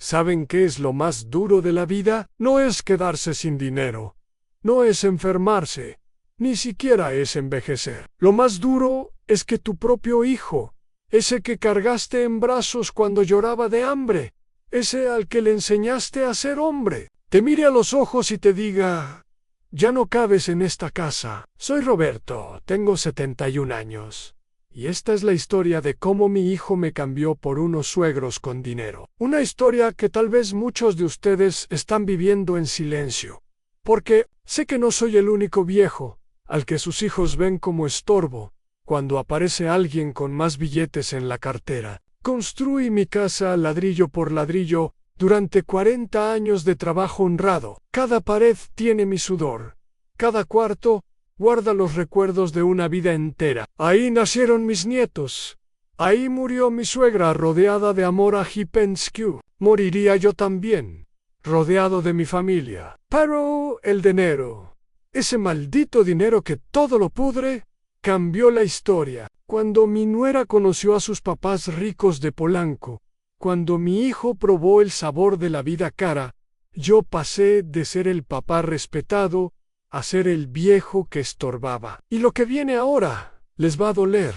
¿Saben qué es lo más duro de la vida? No es quedarse sin dinero, no es enfermarse, ni siquiera es envejecer. Lo más duro es que tu propio hijo, ese que cargaste en brazos cuando lloraba de hambre, ese al que le enseñaste a ser hombre, te mire a los ojos y te diga: ya no cabes en esta casa. Soy Roberto, tengo 71 años. Y esta es la historia de cómo mi hijo me cambió por unos suegros con dinero. Una historia que tal vez muchos de ustedes están viviendo en silencio. Porque sé que no soy el único viejo al que sus hijos ven como estorbo cuando aparece alguien con más billetes en la cartera. Construí mi casa ladrillo por ladrillo durante 40 años de trabajo honrado. Cada pared tiene mi sudor. Cada cuarto guarda los recuerdos de una vida entera. Ahí nacieron mis nietos. Ahí murió mi suegra rodeada de amor a Hipenskew. Moriría yo también, rodeado de mi familia. Pero el dinero, ese maldito dinero que todo lo pudre, cambió la historia. Cuando mi nuera conoció a sus papás ricos de Polanco, cuando mi hijo probó el sabor de la vida cara, yo pasé de ser el papá respetado a ser el viejo que estorbaba. Y lo que viene ahora les va a doler,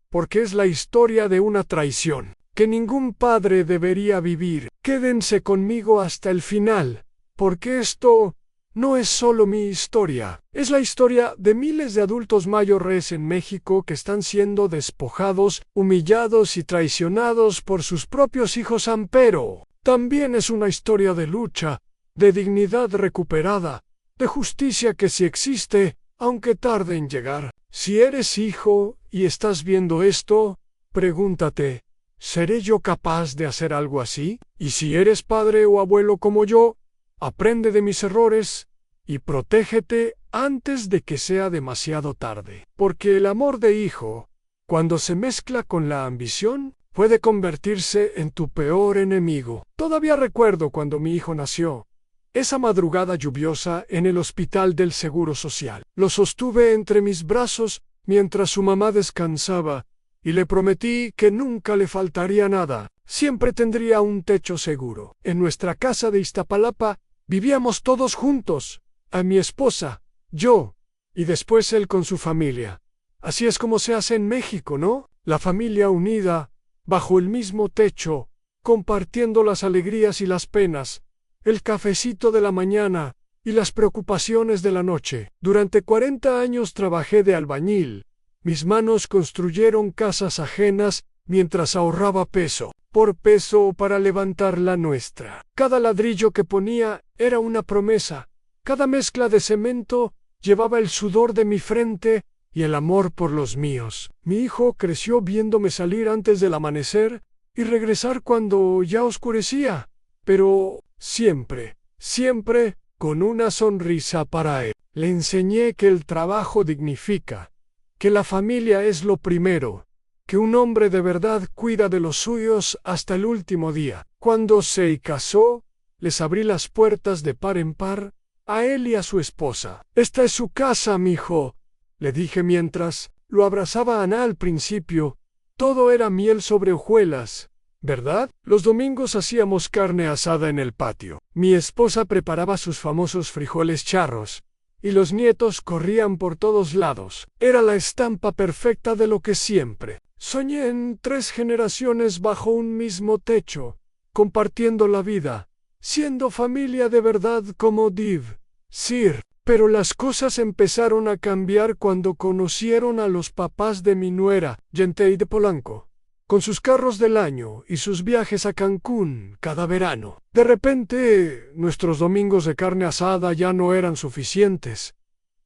porque es la historia de una traición que ningún padre debería vivir. Quédense conmigo hasta el final, porque esto no es solo mi historia, es la historia de miles de adultos mayores en México que están siendo despojados, humillados y traicionados por sus propios hijos. Pero también es una historia de lucha, de dignidad recuperada, de justicia que sí existe, aunque tarde en llegar. Si eres hijo y estás viendo esto, pregúntate: ¿seré yo capaz de hacer algo así? Y si eres padre o abuelo como yo, aprende de mis errores y protégete antes de que sea demasiado tarde. Porque el amor de hijo, cuando se mezcla con la ambición, puede convertirse en tu peor enemigo. Todavía recuerdo cuando mi hijo nació. Esa madrugada lluviosa en el hospital del Seguro Social. Lo sostuve entre mis brazos mientras su mamá descansaba y le prometí que nunca le faltaría nada. Siempre tendría un techo seguro. En nuestra casa de Iztapalapa vivíamos todos juntos. A mi esposa, yo, y después él con su familia. Así es como se hace en México, ¿no? La familia unida, bajo el mismo techo, compartiendo las alegrías y las penas, el cafecito de la mañana y las preocupaciones de la noche. Durante 40 años trabajé de albañil. Mis manos construyeron casas ajenas mientras ahorraba peso por peso para levantar la nuestra. Cada ladrillo que ponía era una promesa. Cada mezcla de cemento llevaba el sudor de mi frente y el amor por los míos. Mi hijo creció viéndome salir antes del amanecer y regresar cuando ya oscurecía, pero siempre, siempre con una sonrisa para él. Le enseñé que el trabajo dignifica, que la familia es lo primero, que un hombre de verdad cuida de los suyos hasta el último día. Cuando se casó, les abrí las puertas de par en par a él y a su esposa. «Esta es su casa, mijo», le dije mientras lo abrazaba a Ana. Al principio, todo era miel sobre hojuelas, ¿verdad? Los domingos hacíamos carne asada en el patio. Mi esposa preparaba sus famosos frijoles charros, y los nietos corrían por todos lados. Era la estampa perfecta de lo que siempre soñé en 3 generaciones bajo un mismo techo, compartiendo la vida, siendo familia de verdad como Div, Sir. Pero las cosas empezaron a cambiar cuando conocieron a los papás de mi nuera, Gentey de Polanco, con sus carros del año y sus viajes a Cancún cada verano. De repente, nuestros domingos de carne asada ya no eran suficientes.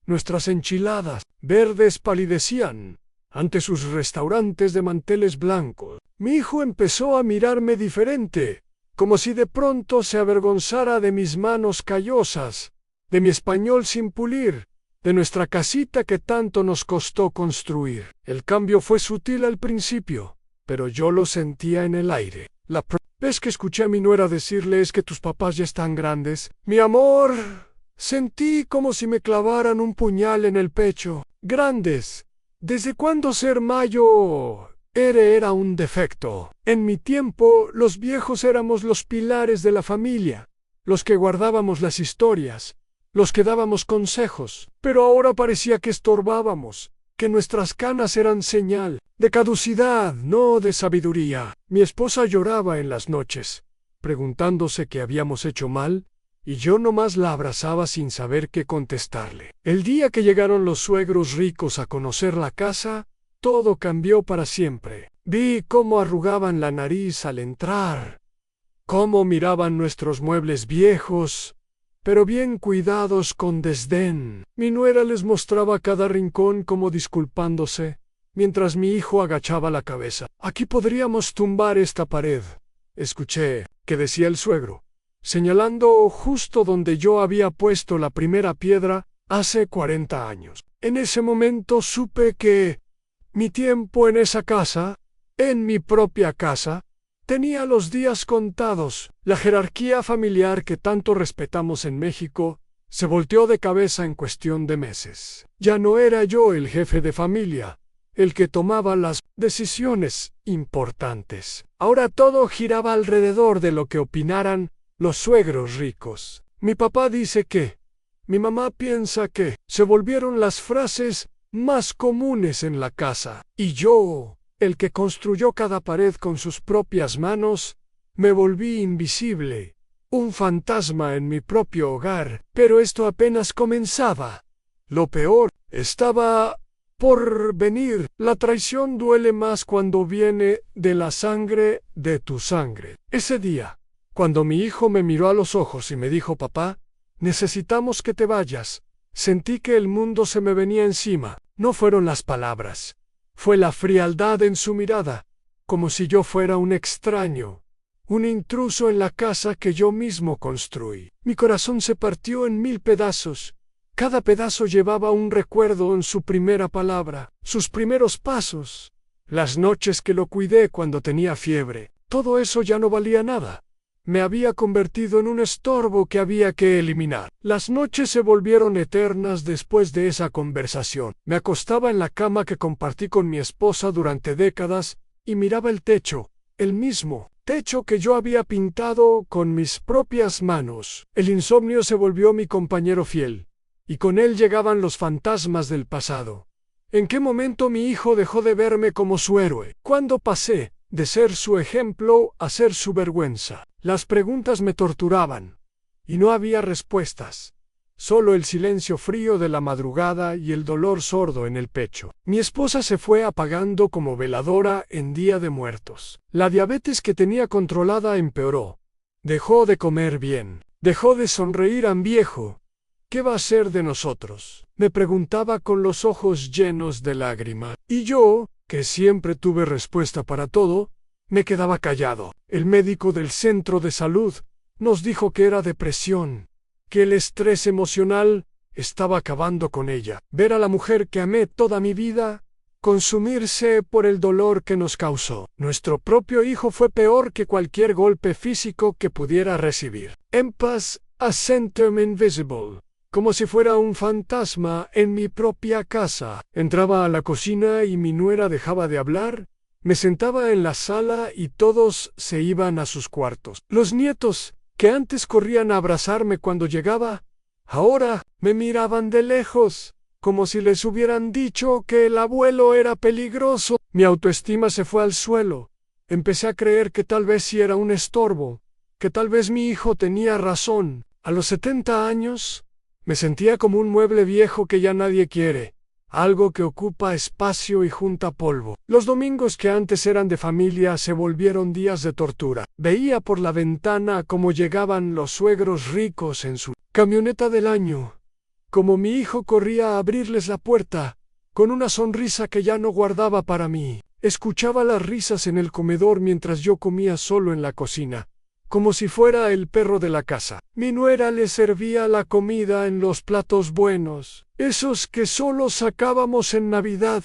Nuestras enchiladas verdes palidecían ante sus restaurantes de manteles blancos. Mi hijo empezó a mirarme diferente, como si de pronto se avergonzara de mis manos callosas, de mi español sin pulir, de nuestra casita que tanto nos costó construir. El cambio fue sutil al principio, pero yo lo sentía en el aire. La vez que escuché a mi nuera decirle: «Es que tus papás ya están grandes», mi amor, sentí como si me clavaran un puñal en el pecho. ¿Grandes? ¿Desde cuándo ser mayo Era un defecto. En mi tiempo, los viejos éramos los pilares de la familia, los que guardábamos las historias, los que dábamos consejos, pero ahora parecía que estorbábamos, que nuestras canas eran señal de caducidad, no de sabiduría. Mi esposa lloraba en las noches, preguntándose qué habíamos hecho mal, y yo nomás la abrazaba sin saber qué contestarle. El día que llegaron los suegros ricos a conocer la casa, todo cambió para siempre. Vi cómo arrugaban la nariz al entrar, cómo miraban nuestros muebles viejos, pero bien cuidados con desdén. Mi nuera les mostraba cada rincón como disculpándose, mientras mi hijo agachaba la cabeza. Aquí podríamos tumbar esta pared, escuché que decía el suegro, señalando justo donde yo había puesto la primera piedra hace 40 años. En ese momento supe que mi tiempo en esa casa, en mi propia casa, tenía los días contados. La jerarquía familiar que tanto respetamos en México se volteó de cabeza en cuestión de meses. Ya no era yo el jefe de familia, el que tomaba las decisiones importantes. Ahora todo giraba alrededor de lo que opinaran los suegros ricos. Mi papá dice que, mi mamá piensa que, se volvieron las frases más comunes en la casa. Y yo, el que construyó cada pared con sus propias manos, me volví invisible, un fantasma en mi propio hogar. Pero esto apenas comenzaba. Lo peor estaba por venir. La traición duele más cuando viene de la sangre de tu sangre. Ese día, cuando mi hijo me miró a los ojos y me dijo: papá, necesitamos que te vayas, sentí que el mundo se me venía encima. No fueron las palabras, fue la frialdad en su mirada, como si yo fuera un extraño, un intruso en la casa que yo mismo construí. Mi corazón se partió en 1000 pedazos. Cada pedazo llevaba un recuerdo en su primera palabra, sus primeros pasos, las noches que lo cuidé cuando tenía fiebre. Todo eso ya no valía nada. Me había convertido en un estorbo que había que eliminar. Las noches se volvieron eternas después de esa conversación. Me acostaba en la cama que compartí con mi esposa durante décadas y miraba el techo, el mismo techo que yo había pintado con mis propias manos. El insomnio se volvió mi compañero fiel, y con él llegaban los fantasmas del pasado. ¿En qué momento mi hijo dejó de verme como su héroe? ¿Cuándo pasé de ser su ejemplo a ser su vergüenza? Las preguntas me torturaban, y no había respuestas, solo el silencio frío de la madrugada y el dolor sordo en el pecho. Mi esposa se fue apagando como veladora en Día de Muertos. La diabetes que tenía controlada empeoró. Dejó de comer bien, dejó de sonreír a viejo. ¿Qué va a ser de nosotros?, me preguntaba con los ojos llenos de lágrimas. Y yo, que siempre tuve respuesta para todo, me quedaba callado. El médico del centro de salud nos dijo que era depresión, que el estrés emocional estaba acabando con ella. Ver a la mujer que amé toda mi vida consumirse por el dolor que nos causó. Nuestro propio hijo fue peor que cualquier golpe físico que pudiera recibir. En paz, a Centum Invisible. Como si fuera un fantasma en mi propia casa. Entraba a la cocina y mi nuera dejaba de hablar. Me sentaba en la sala y todos se iban a sus cuartos. Los nietos, que antes corrían a abrazarme cuando llegaba, ahora me miraban de lejos, como si les hubieran dicho que el abuelo era peligroso. Mi autoestima se fue al suelo. Empecé a creer que tal vez sí era un estorbo, que tal vez mi hijo tenía razón. A los 70 años, me sentía como un mueble viejo que ya nadie quiere. Algo que ocupa espacio y junta polvo. Los domingos que antes eran de familia se volvieron días de tortura. Veía por la ventana cómo llegaban los suegros ricos en su camioneta del año, como mi hijo corría a abrirles la puerta, con una sonrisa que ya no guardaba para mí. Escuchaba las risas en el comedor mientras yo comía solo en la cocina, como si fuera el perro de la casa. Mi nuera le servía la comida en los platos buenos, esos que solo sacábamos en Navidad,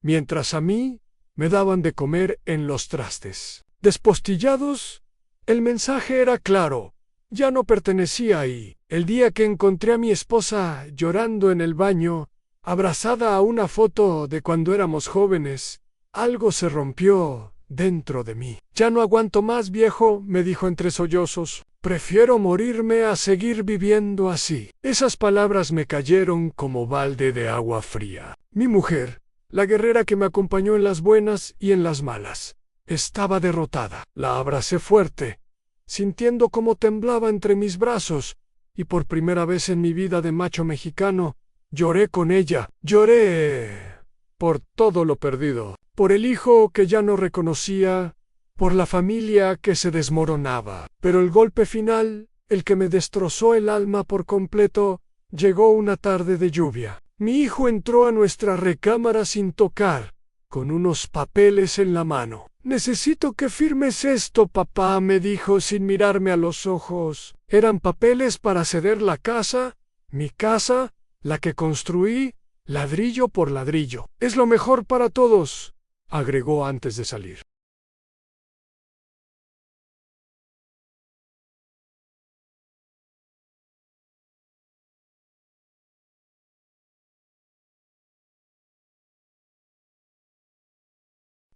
mientras a mí me daban de comer en los trastes despostillados. El mensaje era claro, ya no pertenecía ahí. El día que encontré a mi esposa llorando en el baño, abrazada a una foto de cuando éramos jóvenes, Algo se rompió dentro de mí. Ya no aguanto más, viejo, me dijo entre sollozos. Prefiero morirme a seguir viviendo así. Esas palabras me cayeron como balde de agua fría. Mi mujer, la guerrera que me acompañó en las buenas y en las malas, estaba derrotada. La abracé fuerte, sintiendo cómo temblaba entre mis brazos, y por primera vez en mi vida de macho mexicano, lloré con ella. Lloré por todo lo perdido, por el hijo que ya no reconocía, por la familia que se desmoronaba. Pero el golpe final, el que me destrozó el alma por completo, llegó una tarde de lluvia. Mi hijo entró a nuestra recámara sin tocar, con unos papeles en la mano. «Necesito que firmes esto, papá», me dijo sin mirarme a los ojos. Eran papeles para ceder la casa, mi casa, la que construí, ladrillo por ladrillo. «Es lo mejor para todos», agregó antes de salir.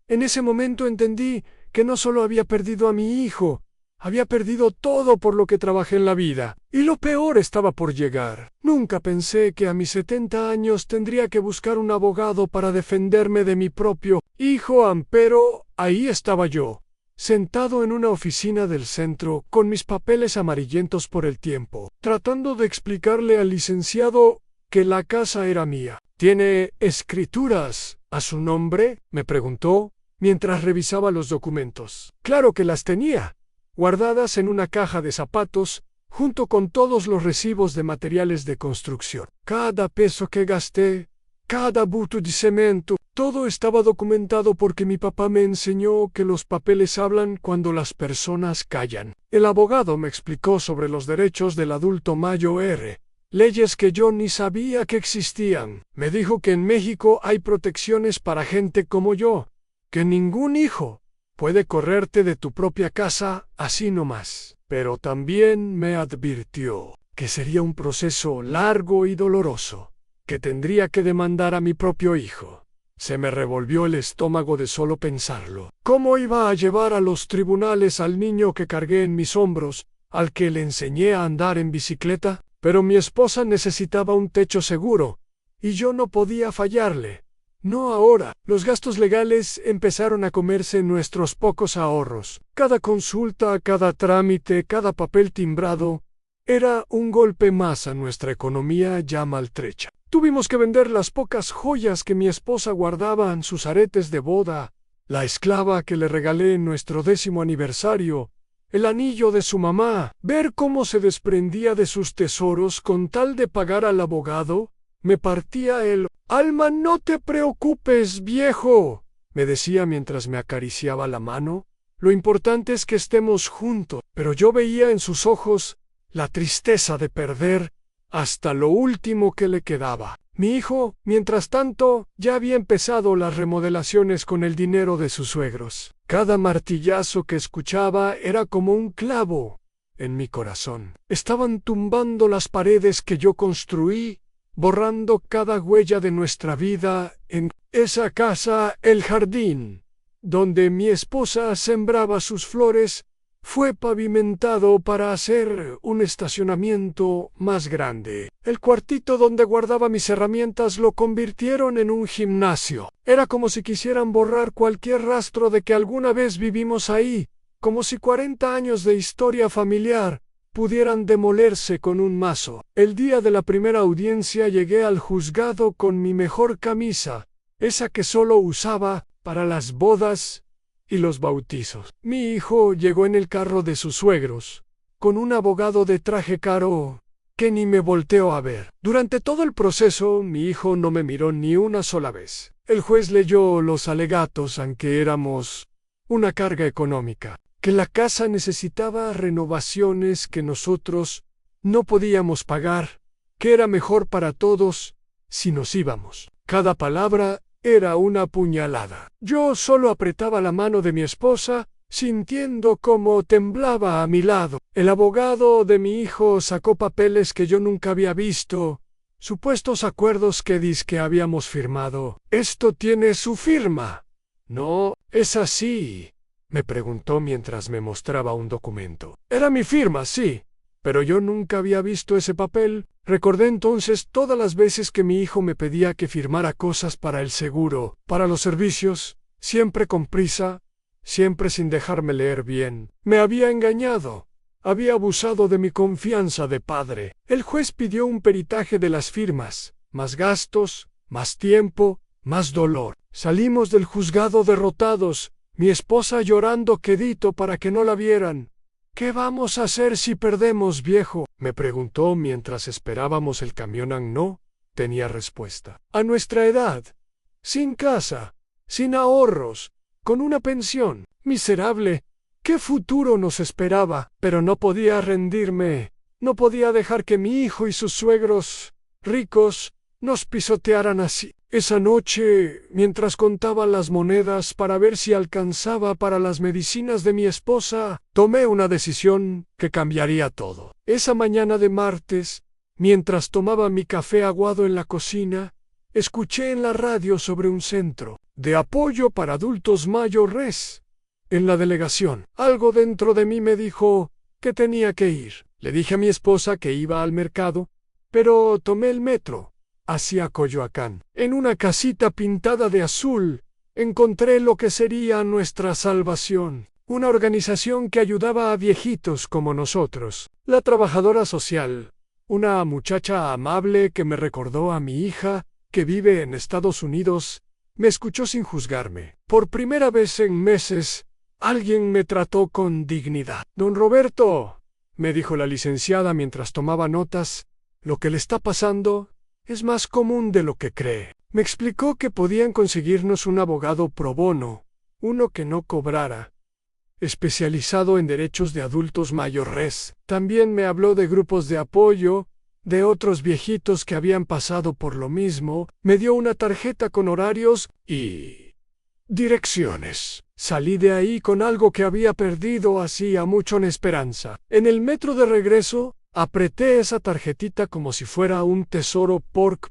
En ese momento entendí que no solo había perdido a mi hijo, había perdido todo por lo que trabajé en la vida. Y lo peor estaba por llegar. Nunca pensé que a mis 70 años tendría que buscar un abogado para defenderme de mi propio hijo, pero ahí estaba yo, sentado en una oficina del centro, con mis papeles amarillentos por el tiempo, tratando de explicarle al licenciado que la casa era mía. «¿Tiene escrituras a su nombre?», me preguntó, mientras revisaba los documentos. Claro que las tenía, guardadas en una caja de zapatos, junto con todos los recibos de materiales de construcción. Cada peso que gasté, cada buto de cemento, todo estaba documentado porque mi papá me enseñó que los papeles hablan cuando las personas callan. El abogado me explicó sobre los derechos del adulto mayor, leyes que yo ni sabía que existían. Me dijo que en México hay protecciones para gente como yo, que ningún hijo puede correrte de tu propia casa así nomás. Pero también me advirtió que sería un proceso largo y doloroso, que tendría que demandar a mi propio hijo. Se me revolvió el estómago de solo pensarlo. ¿Cómo iba a llevar a los tribunales al niño que cargué en mis hombros, al que le enseñé a andar en bicicleta? Pero mi esposa necesitaba un techo seguro, y yo no podía fallarle. No ahora. Los gastos legales empezaron a comerse nuestros pocos ahorros. Cada consulta, cada trámite, cada papel timbrado era un golpe más a nuestra economía ya maltrecha. Tuvimos que vender las pocas joyas que mi esposa guardaba en sus aretes de boda, la esclava que le regalé en nuestro 10º aniversario, el anillo de su mamá. Ver cómo se desprendía de sus tesoros con tal de pagar al abogado me partía el alma. «No te preocupes, viejo», me decía mientras me acariciaba la mano. «Lo importante es que estemos juntos». Pero yo veía en sus ojos la tristeza de perder hasta lo último que le quedaba. Mi hijo, mientras tanto, ya había empezado las remodelaciones con el dinero de sus suegros. Cada martillazo que escuchaba era como un clavo en mi corazón. Estaban tumbando las paredes que yo construí, borrando cada huella de nuestra vida en esa casa. El jardín donde mi esposa sembraba sus flores fue pavimentado para hacer un estacionamiento más grande. El cuartito donde guardaba mis herramientas lo convirtieron en un gimnasio. Era como si quisieran borrar cualquier rastro de que alguna vez vivimos ahí, como si 40 años de historia familiar pudieran demolerse con un mazo. El día de la primera audiencia llegué al juzgado con mi mejor camisa, esa que solo usaba para las bodas y los bautizos. Mi hijo llegó en el carro de sus suegros, con un abogado de traje caro que ni me volteó a ver. Durante todo el proceso, mi hijo no me miró ni una sola vez. El juez leyó los alegatos, aunque éramos una carga económica, que la casa necesitaba renovaciones que nosotros no podíamos pagar, que era mejor para todos si nos íbamos. Cada palabra era una puñalada. Yo solo apretaba la mano de mi esposa, sintiendo cómo temblaba a mi lado. El abogado de mi hijo sacó papeles que yo nunca había visto, supuestos acuerdos que dizque habíamos firmado. «Esto tiene su firma», No, es así, me preguntó mientras me mostraba un documento. Era mi firma, sí, pero yo nunca había visto ese papel. Recordé entonces todas las veces que mi hijo me pedía que firmara cosas para el seguro, para los servicios, siempre con prisa, siempre sin dejarme leer bien. Me había engañado. Había abusado de mi confianza de padre. El juez pidió un peritaje de las firmas, más gastos, más tiempo, más dolor. Salimos del juzgado derrotados, mi esposa llorando quedito para que no la vieran. ¿Qué vamos a hacer si perdemos, viejo?, me preguntó mientras esperábamos el camión. No tenía respuesta. A nuestra edad, sin casa, sin ahorros, con una pensión miserable, ¿qué futuro nos esperaba? Pero no podía rendirme, no podía dejar que mi hijo y sus suegros, ricos, nos pisotearan así. Esa noche, mientras contaba las monedas para ver si alcanzaba para las medicinas de mi esposa, tomé una decisión que cambiaría todo. Esa mañana de martes, mientras tomaba mi café aguado en la cocina, escuché en la radio sobre un centro de apoyo para adultos mayores en la delegación. Algo dentro de mí me dijo que tenía que ir. Le dije a mi esposa que iba al mercado, pero tomé el metro hacia Coyoacán. En una casita pintada de azul, encontré lo que sería nuestra salvación. Una organización que ayudaba a viejitos como nosotros. La trabajadora social, una muchacha amable que me recordó a mi hija, que vive en Estados Unidos, me escuchó sin juzgarme. Por primera vez en meses, alguien me trató con dignidad. Don Roberto, me dijo la licenciada mientras tomaba notas, lo que le está pasando es más común de lo que cree. Me explicó que podían conseguirnos un abogado pro bono, uno que no cobrara, especializado en derechos de adultos mayores. También me habló de grupos de apoyo, de otros viejitos que habían pasado por lo mismo. Me dio una tarjeta con horarios y direcciones. Salí de ahí con algo que había perdido hacía mucho en esperanza. En el metro de regreso, apreté esa tarjetita como si fuera un tesoro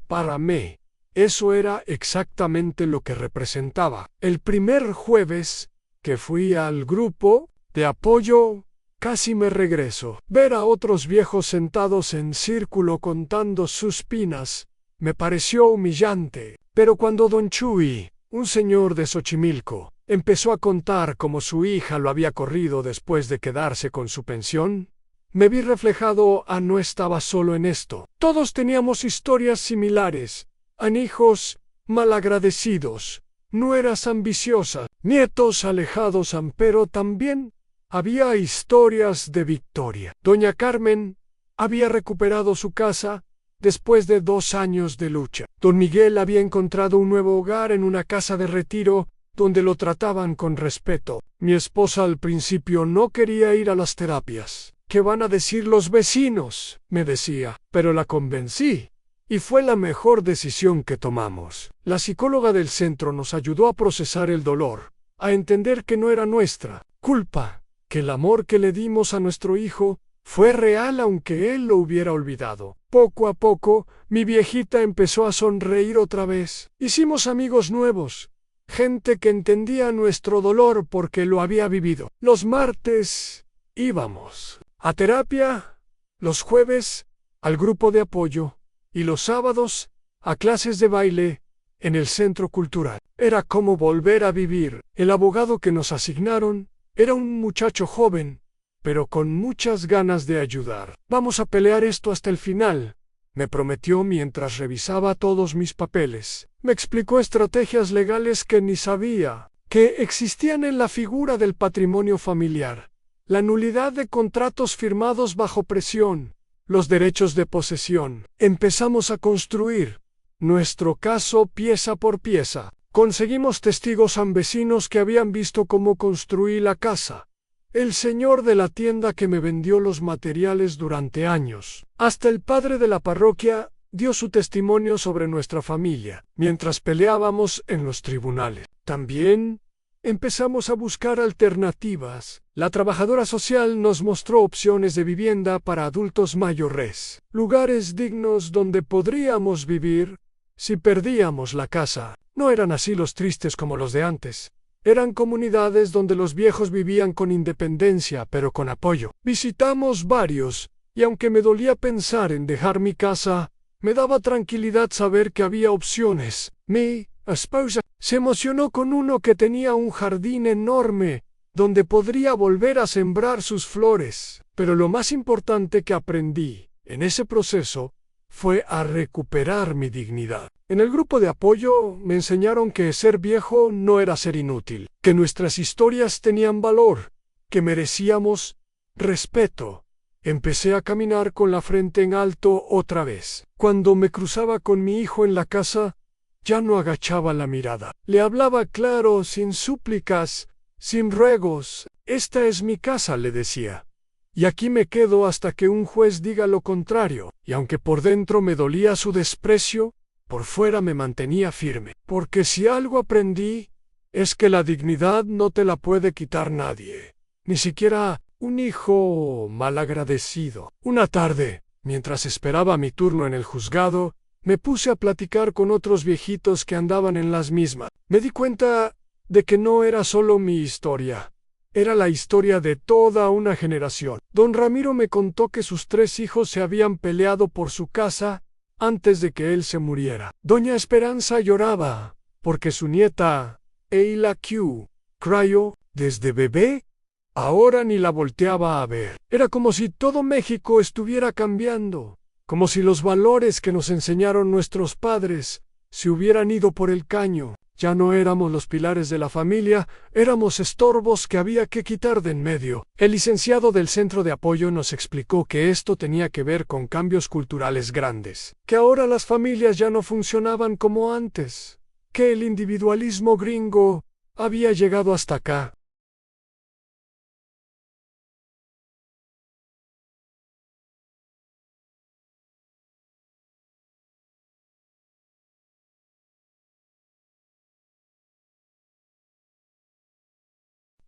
para mí. Eso era exactamente lo que representaba. El primer jueves que fui al grupo de apoyo, casi me regreso. Ver a otros viejos sentados en círculo contando sus pinas me pareció humillante. Pero cuando don Chuy, un señor de Xochimilco, empezó a contar cómo su hija lo había corrido después de quedarse con su pensión, me vi reflejado. No estaba solo en esto. Todos teníamos historias similares. Hijos malagradecidos, nueras ambiciosas, nietos alejados, pero también había historias de victoria. Doña Carmen había recuperado su casa después de 2 años de lucha. Don Miguel había encontrado un nuevo hogar en una casa de retiro donde lo trataban con respeto. Mi esposa al principio no quería ir a las terapias. ¿Qué van a decir los vecinos?, me decía, pero la convencí. Y fue la mejor decisión que tomamos. La psicóloga del centro nos ayudó a procesar el dolor, a entender que no era nuestra culpa, que el amor que le dimos a nuestro hijo fue real aunque él lo hubiera olvidado. Poco a poco, mi viejita empezó a sonreír otra vez. Hicimos amigos nuevos, gente que entendía nuestro dolor porque lo había vivido. Los martes íbamos a terapia, los jueves al grupo de apoyo y los sábados a clases de baile en el centro cultural. Era como volver a vivir. El abogado que nos asignaron era un muchacho joven, pero con muchas ganas de ayudar. Vamos a pelear esto hasta el final, me prometió mientras revisaba todos mis papeles. Me explicó estrategias legales que ni sabía que existían en la figura del patrimonio familiar, la nulidad de contratos firmados bajo presión, los derechos de posesión. Empezamos a construir nuestro caso pieza por pieza. Conseguimos testigos vecinos que habían visto cómo construí la casa. El señor de la tienda que me vendió los materiales durante años. Hasta el padre de la parroquia dio su testimonio sobre nuestra familia, mientras peleábamos en los tribunales. También empezamos a buscar alternativas. La trabajadora social nos mostró opciones de vivienda para adultos mayores, lugares dignos donde podríamos vivir si perdíamos la casa. No eran asilos tristes como los de antes, Eran comunidades donde los viejos vivían con independencia, pero con apoyo. Visitamos varios, y aunque me dolía pensar en dejar mi casa, me daba tranquilidad saber que había opciones. Mi esposa se emocionó con uno que tenía un jardín enorme, donde podría volver a sembrar sus flores. Pero lo más importante que aprendí en ese proceso fue a recuperar mi dignidad. En el grupo de apoyo me enseñaron que ser viejo no era ser inútil, que nuestras historias tenían valor, que merecíamos respeto. Empecé a caminar con la frente en alto otra vez. Cuando me cruzaba con mi hijo en la casa, ya no agachaba la mirada. Le hablaba claro, sin súplicas, sin ruegos. Esta es mi casa, le decía. Y aquí me quedo hasta que un juez diga lo contrario. Y aunque por dentro me dolía su desprecio, por fuera me mantenía firme. Porque si algo aprendí, es que la dignidad no te la puede quitar nadie. Ni siquiera un hijo malagradecido. Una tarde, mientras esperaba mi turno en el juzgado, me puse a platicar con otros viejitos que andaban en las mismas. Me di cuenta de que no era solo mi historia. Era la historia de toda una generación. Don Ramiro me contó que sus 3 hijos se habían peleado por su casa antes de que él se muriera. Doña Esperanza lloraba porque su nieta, Eila Q. Crayo, desde bebé, ahora ni la volteaba a ver. Era como si todo México estuviera cambiando, como si los valores que nos enseñaron nuestros padres se hubieran ido por el caño. Ya no éramos los pilares de la familia, éramos estorbos que había que quitar de en medio. El licenciado del centro de apoyo nos explicó que esto tenía que ver con cambios culturales grandes, que ahora las familias ya no funcionaban como antes, que el individualismo gringo había llegado hasta acá.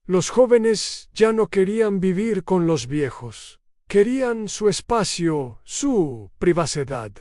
Los jóvenes ya no querían vivir con los viejos. Querían su espacio, su privacidad,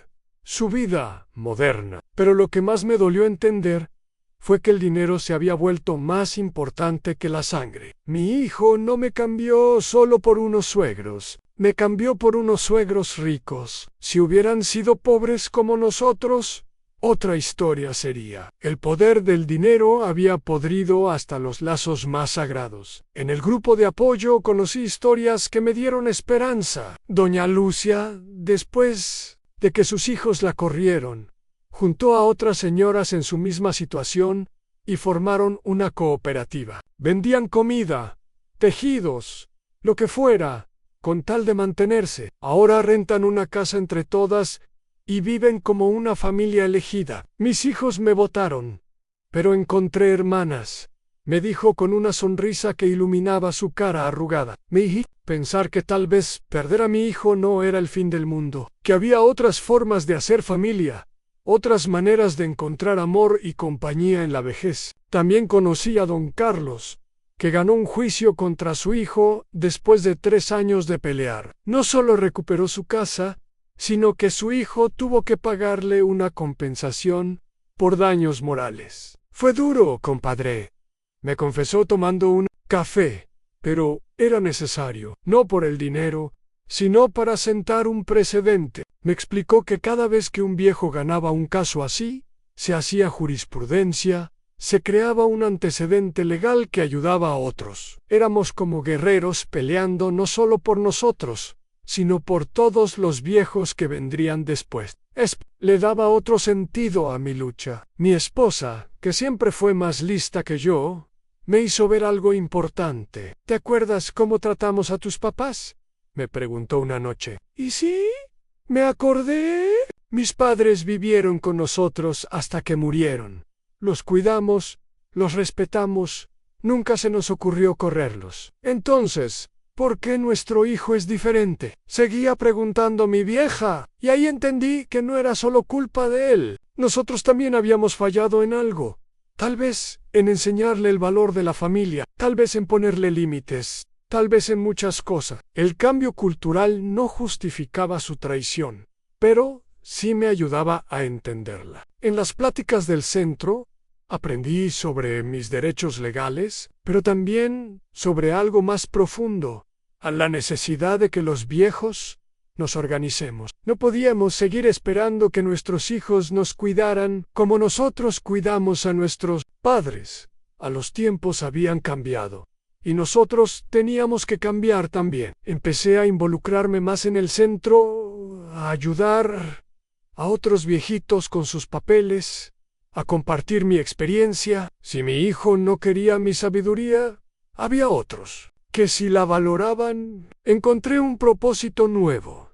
su vida moderna. Pero lo que más me dolió entender fue que el dinero se había vuelto más importante que la sangre. Mi hijo no me cambió solo por unos suegros, me cambió por unos suegros ricos. Si hubieran sido pobres como nosotros, otra historia sería. El poder del dinero había podrido hasta los lazos más sagrados. En el grupo de apoyo conocí historias que me dieron esperanza. Doña Lucia, después de que sus hijos la corrieron, juntó a otras señoras en su misma situación y formaron una cooperativa. Vendían comida, tejidos, lo que fuera, con tal de mantenerse. Ahora rentan una casa entre todas y viven como una familia elegida. Mis hijos me votaron, pero encontré hermanas, me dijo con una sonrisa que iluminaba su cara arrugada. Mi hija, pensar que tal vez perder a mi hijo no era el fin del mundo, que había otras formas de hacer familia, otras maneras de encontrar amor y compañía en la vejez. También conocí a don Carlos, que ganó un juicio contra su hijo después de 3 años de pelear. No solo recuperó su casa, sino que su hijo tuvo que pagarle una compensación por daños morales. Fue duro, compadre, me confesó tomando un café, pero era necesario, no por el dinero, sino para sentar un precedente. Me explicó que cada vez que un viejo ganaba un caso así, se hacía jurisprudencia, se creaba un antecedente legal que ayudaba a otros. Éramos como guerreros peleando no solo por nosotros, sino por todos los viejos que vendrían después. Le daba otro sentido a mi lucha. Mi esposa, que siempre fue más lista que yo, me hizo ver algo importante. ¿Te acuerdas cómo tratamos a tus papás?, me preguntó una noche. ¿Y sí? Me acordé. Mis padres vivieron con nosotros hasta que murieron. Los cuidamos, los respetamos, nunca se nos ocurrió correrlos. Entonces, ¿por qué nuestro hijo es diferente?, seguía preguntando mi vieja, y ahí entendí que no era solo culpa de él. Nosotros también habíamos fallado en algo. Tal vez en enseñarle el valor de la familia, tal vez en ponerle límites, tal vez en muchas cosas. El cambio cultural no justificaba su traición, pero sí me ayudaba a entenderla. En las pláticas del centro, Aprendí sobre mis derechos legales, pero también sobre algo más profundo, a la necesidad de que los viejos nos organicemos. No podíamos seguir esperando que nuestros hijos nos cuidaran como nosotros cuidamos a nuestros padres. Los tiempos habían cambiado, y nosotros teníamos que cambiar también. Empecé a involucrarme más en el centro, a ayudar a otros viejitos con sus papeles, a compartir mi experiencia. Si mi hijo no quería mi sabiduría, había otros que si la valoraban. Encontré un propósito nuevo,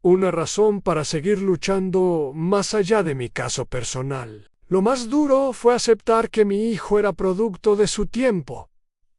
una razón para seguir luchando más allá de mi caso personal. Lo más duro fue aceptar que mi hijo era producto de su tiempo,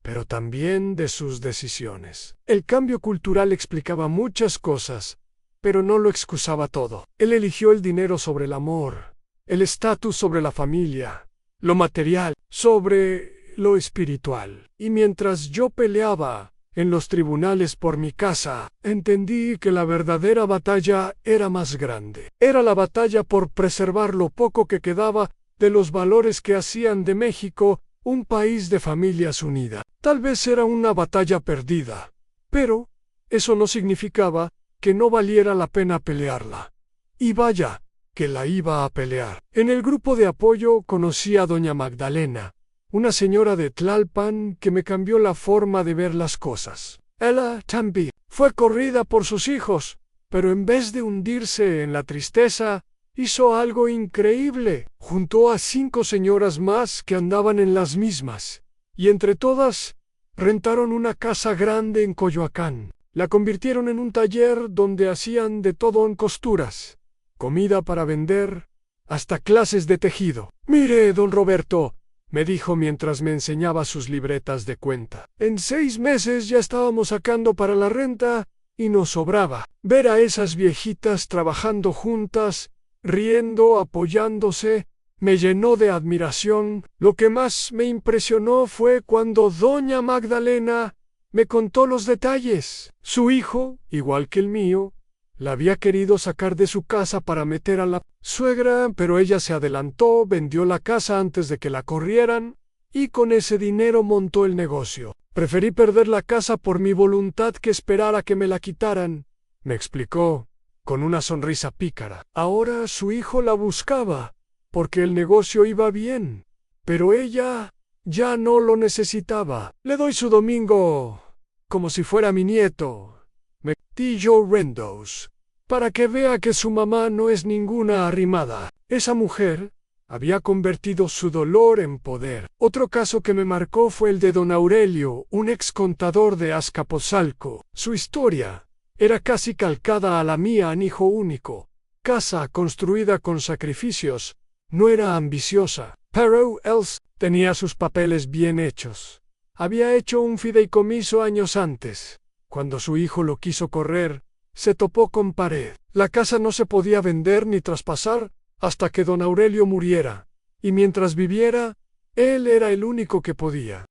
pero también de sus decisiones. El cambio cultural explicaba muchas cosas, pero no lo excusaba todo. Él eligió el dinero sobre el amor, el estatus sobre la familia, lo material sobre lo espiritual. Y mientras yo peleaba en los tribunales por mi casa, entendí que la verdadera batalla era más grande. Era la batalla por preservar lo poco que quedaba de los valores que hacían de México un país de familias unidas. Tal vez era una batalla perdida, pero eso no significaba que no valiera la pena pelearla. Y vaya, que la iba a pelear. En el grupo de apoyo conocí a doña Magdalena, una señora de Tlalpan que me cambió la forma de ver las cosas. Ella también fue corrida por sus hijos, pero en vez de hundirse en la tristeza, hizo algo increíble. Juntó a 5 señoras más que andaban en las mismas, y entre todas rentaron una casa grande en Coyoacán. La convirtieron en un taller donde hacían de todo en costuras, comida para vender, hasta clases de tejido. Mire, don Roberto, me dijo mientras me enseñaba sus libretas de cuenta. En 6 meses ya estábamos sacando para la renta y nos sobraba. Ver a esas viejitas trabajando juntas, riendo, apoyándose, me llenó de admiración. Lo que más me impresionó fue cuando doña Magdalena me contó los detalles. Su hijo, igual que el mío, la había querido sacar de su casa para meter a la suegra, pero ella se adelantó, vendió la casa antes de que la corrieran, y con ese dinero montó el negocio. Preferí perder la casa por mi voluntad que esperar a que me la quitaran, me explicó, con una sonrisa pícara. Ahora su hijo la buscaba, porque el negocio iba bien, pero ella ya no lo necesitaba. Le doy su domingo como si fuera mi nieto, me dijo Rendos, para que vea que su mamá no es ninguna arrimada. Esa mujer había convertido su dolor en poder. Otro caso que me marcó fue el de don Aurelio, un ex contador de Azcapotzalco. Su historia era casi calcada a la mía en hijo único. Casa construida con sacrificios, no era ambiciosa, pero él tenía sus papeles bien hechos. Había hecho un fideicomiso años antes. Cuando su hijo lo quiso correr, se topó con pared. La casa no se podía vender ni traspasar hasta que don Aurelio muriera, y mientras viviera, él era el único que podía.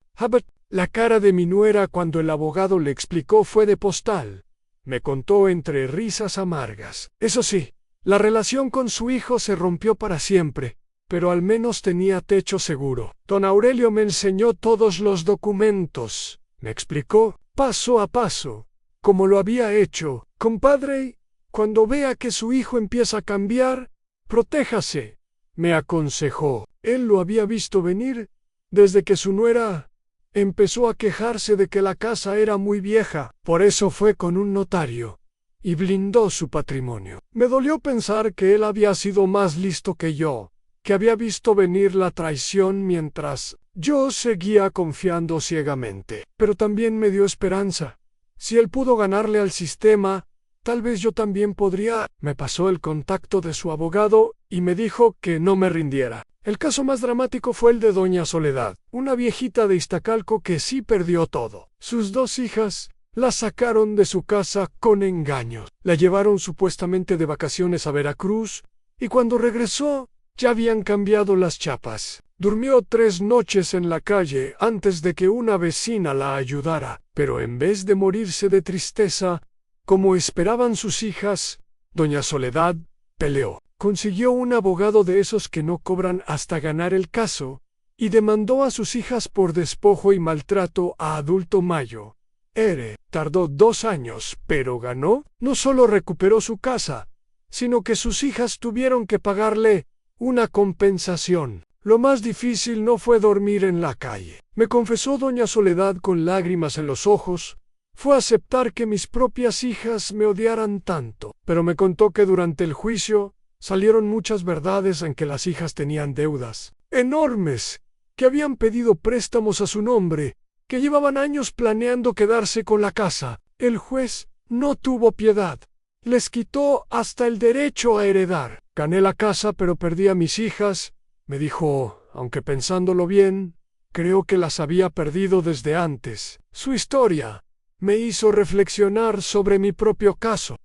La cara de mi nuera cuando el abogado le explicó fue de postal. Me contó entre risas amargas. Eso sí, la relación con su hijo se rompió para siempre, pero al menos tenía techo seguro. Don Aurelio me enseñó todos los documentos, me explicó, paso a paso, como lo había hecho. Compadre, cuando vea que su hijo empieza a cambiar, protéjase, me aconsejó. Él lo había visto venir desde que su nuera empezó a quejarse de que la casa era muy vieja. Por eso fue con un notario y blindó su patrimonio. Me dolió pensar que él había sido más listo que yo, que había visto venir la traición mientras yo seguía confiando ciegamente. Pero también me dio esperanza. Si él pudo ganarle al sistema, tal vez yo también podría. Me pasó el contacto de su abogado y me dijo que no me rindiera. El caso más dramático fue el de doña Soledad, una viejita de Iztacalco que sí perdió todo. Sus 2 hijas la sacaron de su casa con engaños. La llevaron supuestamente de vacaciones a Veracruz y cuando regresó ya habían cambiado las chapas. Durmió 3 noches en la calle antes de que una vecina la ayudara, pero en vez de morirse de tristeza, como esperaban sus hijas, doña Soledad peleó. Consiguió un abogado de esos que no cobran hasta ganar el caso, y demandó a sus hijas por despojo y maltrato a adulto mayo. Tardó 2 años, pero ganó. No solo recuperó su casa, sino que sus hijas tuvieron que pagarle una compensación. Lo más difícil no fue dormir en la calle, me confesó doña Soledad con lágrimas en los ojos, fue aceptar que mis propias hijas me odiaran tanto. Pero me contó que durante el juicio salieron muchas verdades en que las hijas tenían deudas enormes, que habían pedido préstamos a su nombre, que llevaban años planeando quedarse con la casa. El juez no tuvo piedad. Les quitó hasta el derecho a heredar. Gané la casa, pero perdí a mis hijas, me dijo, aunque pensándolo bien, creo que las había perdido desde antes. Su historia me hizo reflexionar sobre mi propio caso.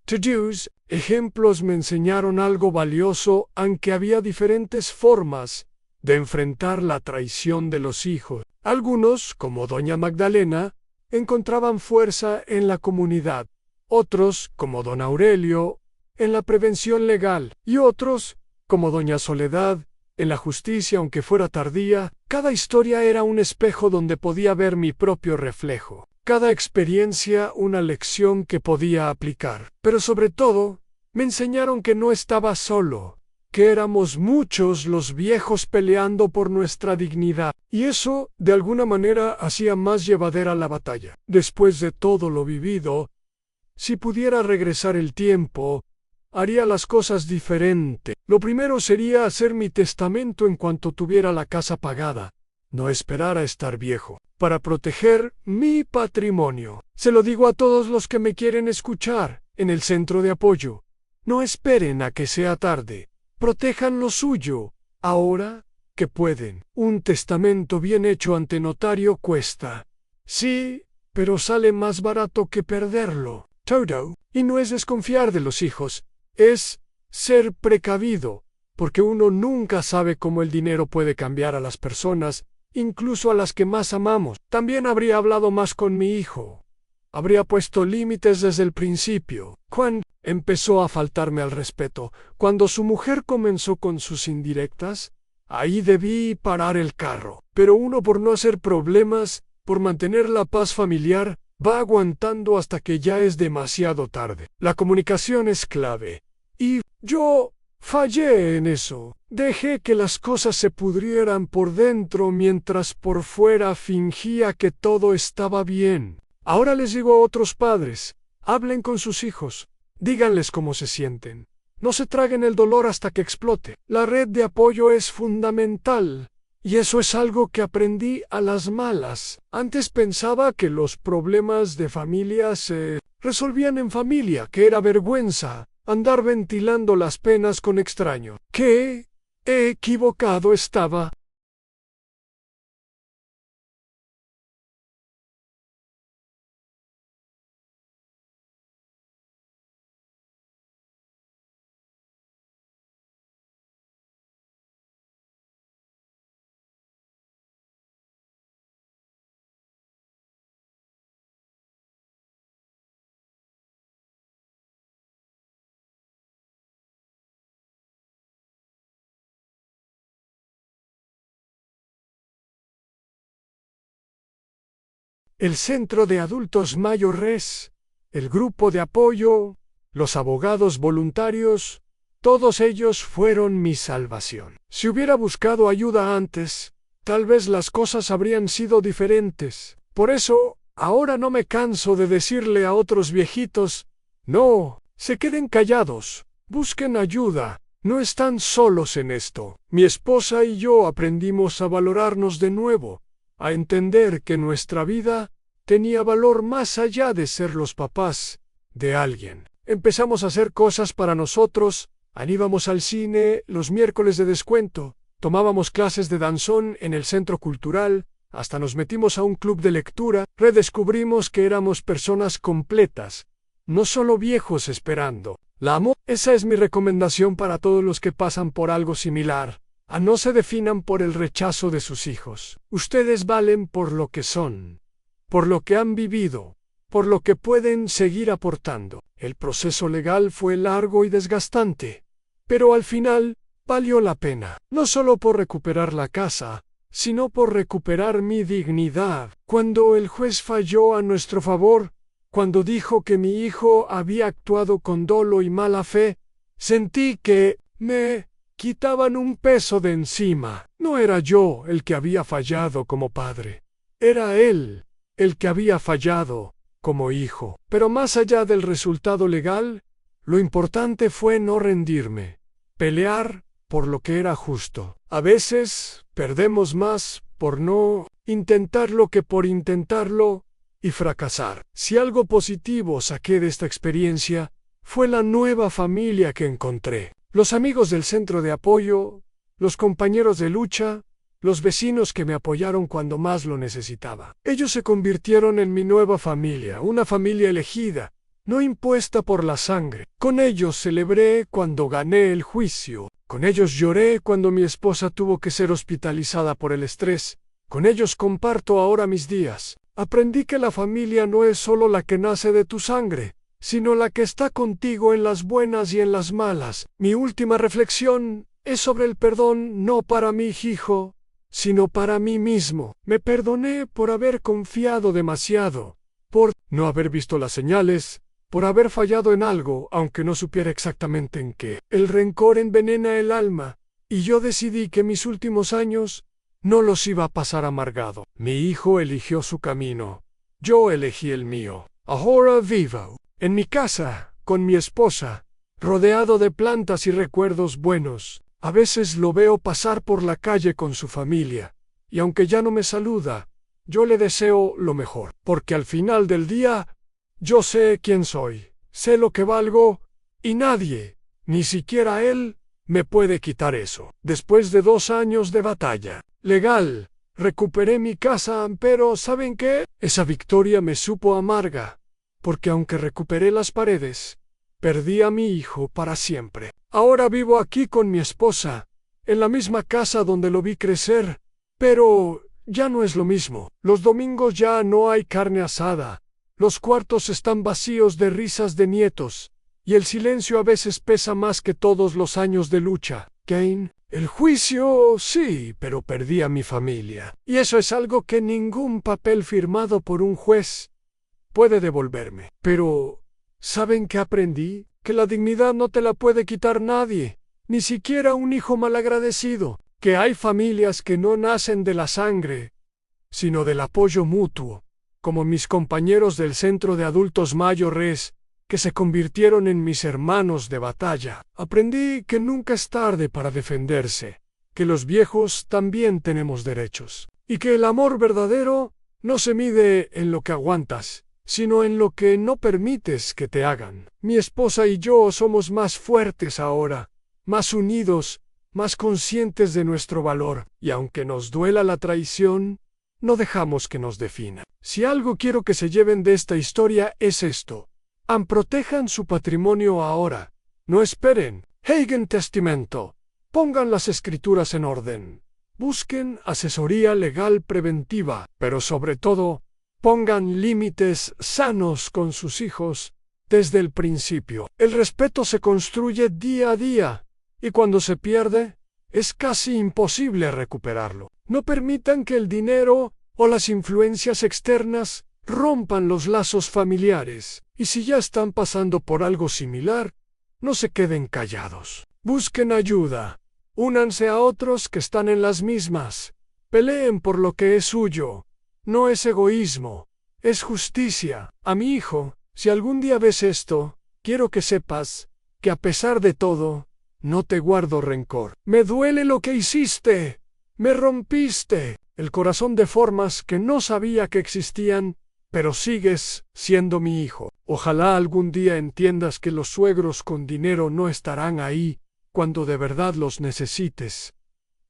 Ejemplos me enseñaron algo valioso, aunque había diferentes formas de enfrentar la traición de los hijos. Algunos, como doña Magdalena, encontraban fuerza en la comunidad, otros, como don Aurelio, en la prevención legal, y otros, como doña Soledad, en la justicia aunque fuera tardía. Cada historia era un espejo donde podía ver mi propio reflejo, cada experiencia una lección que podía aplicar. Pero sobre todo, me enseñaron que no estaba solo, que éramos muchos los viejos peleando por nuestra dignidad, y eso, de alguna manera, hacía más llevadera la batalla. Después de todo lo vivido, si pudiera regresar el tiempo, haría las cosas diferente. Lo primero sería hacer mi testamento en cuanto tuviera la casa pagada, no esperar a estar viejo, para proteger mi patrimonio. Se lo digo a todos los que me quieren escuchar, en el centro de apoyo. No esperen a que sea tarde. Protejan lo suyo, ahora que pueden. Un testamento bien hecho ante notario cuesta. Sí, pero sale más barato que perderlo. Todo. Y no es desconfiar de los hijos, es ser precavido, porque uno nunca sabe cómo el dinero puede cambiar a las personas, incluso a las que más amamos. También habría hablado más con mi hijo. Habría puesto límites desde el principio. Cuando empezó a faltarme al respeto, cuando su mujer comenzó con sus indirectas, ahí debí parar el carro. Pero uno, por no hacer problemas, por mantener la paz familiar, va aguantando hasta que ya es demasiado tarde. La comunicación es clave. Y yo fallé en eso. Dejé que las cosas se pudrieran por dentro mientras por fuera fingía que todo estaba bien. Ahora les digo a otros padres, hablen con sus hijos, díganles cómo se sienten. No se traguen el dolor hasta que explote. La red de apoyo es fundamental. Y eso es algo que aprendí a las malas. Antes pensaba que los problemas de familia se resolvían en familia, que era vergüenza andar ventilando las penas con extraños. ¡Qué equivocado estaba! El centro de adultos mayores, el grupo de apoyo, los abogados voluntarios, todos ellos fueron mi salvación. Si hubiera buscado ayuda antes, tal vez las cosas habrían sido diferentes. Por eso, ahora no me canso de decirle a otros viejitos, no, se queden callados, busquen ayuda, no están solos en esto. Mi esposa y yo aprendimos a valorarnos de nuevo, a entender que nuestra vida tenía valor más allá de ser los papás de alguien. Empezamos a hacer cosas para nosotros, íbamos al cine los miércoles de descuento, tomábamos clases de danzón en el centro cultural, hasta nos metimos a un club de lectura, redescubrimos que éramos personas completas, no solo viejos esperando. La amo. Esa es mi recomendación para todos los que pasan por algo similar. No se definan por el rechazo de sus hijos. Ustedes valen por lo que son, por lo que han vivido, por lo que pueden seguir aportando. El proceso legal fue largo y desgastante, pero al final valió la pena. No solo por recuperar la casa, sino por recuperar mi dignidad. Cuando el juez falló a nuestro favor, cuando dijo que mi hijo había actuado con dolo y mala fe, sentí que me quitaban un peso de encima. No era yo el que había fallado como padre. Era él el que había fallado como hijo. Pero más allá del resultado legal, lo importante fue no rendirme, pelear por lo que era justo. A veces perdemos más por no intentarlo que por intentarlo y fracasar. Si algo positivo saqué de esta experiencia, fue la nueva familia que encontré. Los amigos del centro de apoyo, los compañeros de lucha, los vecinos que me apoyaron cuando más lo necesitaba. Ellos se convirtieron en mi nueva familia, una familia elegida, no impuesta por la sangre. Con ellos celebré cuando gané el juicio. Con ellos lloré cuando mi esposa tuvo que ser hospitalizada por el estrés. Con ellos comparto ahora mis días. Aprendí que la familia no es solo la que nace de tu sangre, sino la que está contigo en las buenas y en las malas. Mi última reflexión es sobre el perdón, no para mi hijo, sino para mí mismo. Me perdoné por haber confiado demasiado, por no haber visto las señales, por haber fallado en algo, aunque no supiera exactamente en qué. El rencor envenena el alma, y yo decidí que mis últimos años no los iba a pasar amargado. Mi hijo eligió su camino, yo elegí el mío. Ahora vivo en mi casa, con mi esposa, rodeado de plantas y recuerdos buenos. A veces lo veo pasar por la calle con su familia, y aunque ya no me saluda, yo le deseo lo mejor, porque al final del día, yo sé quién soy, sé lo que valgo, y nadie, ni siquiera él, me puede quitar eso. Después de 2 años de batalla legal, recuperé mi casa, pero ¿saben qué? Esa victoria me supo amarga, porque aunque recuperé las paredes, perdí a mi hijo para siempre. Ahora vivo aquí con mi esposa, en la misma casa donde lo vi crecer, pero ya no es lo mismo. Los domingos ya no hay carne asada, los cuartos están vacíos de risas de nietos, y el silencio a veces pesa más que todos los años de lucha. Kane, el juicio, sí, pero perdí a mi familia. Y eso es algo que ningún papel firmado por un juez puede devolverme. Pero, ¿saben qué aprendí? Que la dignidad no te la puede quitar nadie, ni siquiera un hijo malagradecido. Que hay familias que no nacen de la sangre, sino del apoyo mutuo, como mis compañeros del Centro de Adultos Mayores, que se convirtieron en mis hermanos de batalla. Aprendí que nunca es tarde para defenderse, que los viejos también tenemos derechos, y que el amor verdadero no se mide en lo que aguantas, sino en lo que no permites que te hagan. Mi esposa y yo somos más fuertes ahora, más unidos, más conscientes de nuestro valor, y aunque nos duela la traición, no dejamos que nos defina. Si algo quiero que se lleven de esta historia es esto: protejan su patrimonio ahora, no esperen. Hagen Testamento. Pongan las escrituras en orden. Busquen asesoría legal preventiva, pero sobre todo, pongan límites sanos con sus hijos desde el principio. El respeto se construye día a día, y cuando se pierde, es casi imposible recuperarlo. No permitan que el dinero o las influencias externas rompan los lazos familiares. Y si ya están pasando por algo similar, no se queden callados. Busquen ayuda. Únanse a otros que están en las mismas. Peleen por lo que es suyo. No es egoísmo, es justicia. A mi hijo, si algún día ves esto, quiero que sepas que a pesar de todo, no te guardo rencor. Me duele lo que hiciste. Me rompiste el corazón de formas que no sabía que existían, pero sigues siendo mi hijo. Ojalá algún día entiendas que los suegros con dinero no estarán ahí cuando de verdad los necesites,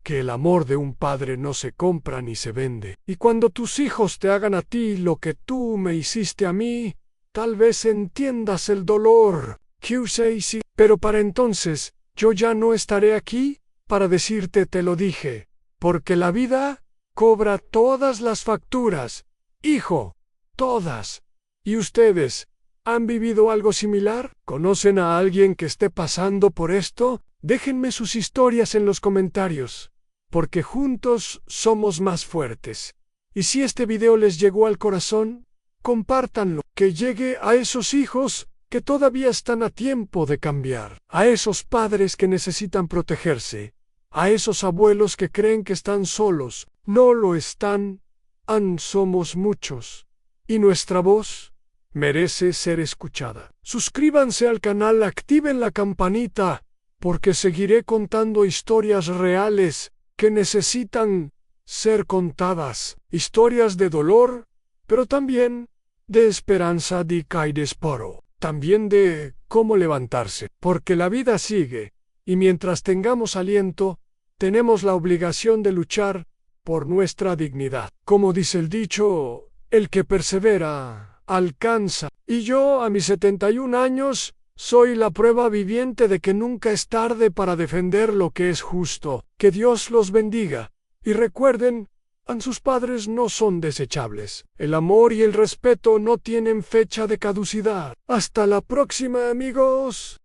que el amor de un padre no se compra ni se vende. Y cuando tus hijos te hagan a ti lo que tú me hiciste a mí, tal vez entiendas el dolor. QC, pero para entonces, yo ya no estaré aquí para decirte te lo dije, porque la vida cobra todas las facturas, hijo, todas. ¿Y ustedes han vivido algo similar? ¿Conocen a alguien que esté pasando por esto? Déjenme sus historias en los comentarios. porque juntos somos más fuertes. Y si este video les llegó al corazón, compártanlo, que llegue a esos hijos que todavía están a tiempo de cambiar, a esos padres que necesitan protegerse, a esos abuelos que creen que están solos. No lo están, somos muchos, y nuestra voz merece ser escuchada. Suscríbanse al canal, activen la campanita, porque seguiré contando historias reales que necesitan ser contadas, historias de dolor, pero también de esperanza y de esporo, también de cómo levantarse, porque la vida sigue, y mientras tengamos aliento, tenemos la obligación de luchar por nuestra dignidad. Como dice el dicho, el que persevera, alcanza. Y yo, a mis 71 años, soy la prueba viviente de que nunca es tarde para defender lo que es justo. Que Dios los bendiga. Y recuerden, sus padres no son desechables. El amor y el respeto no tienen fecha de caducidad. Hasta la próxima, amigos.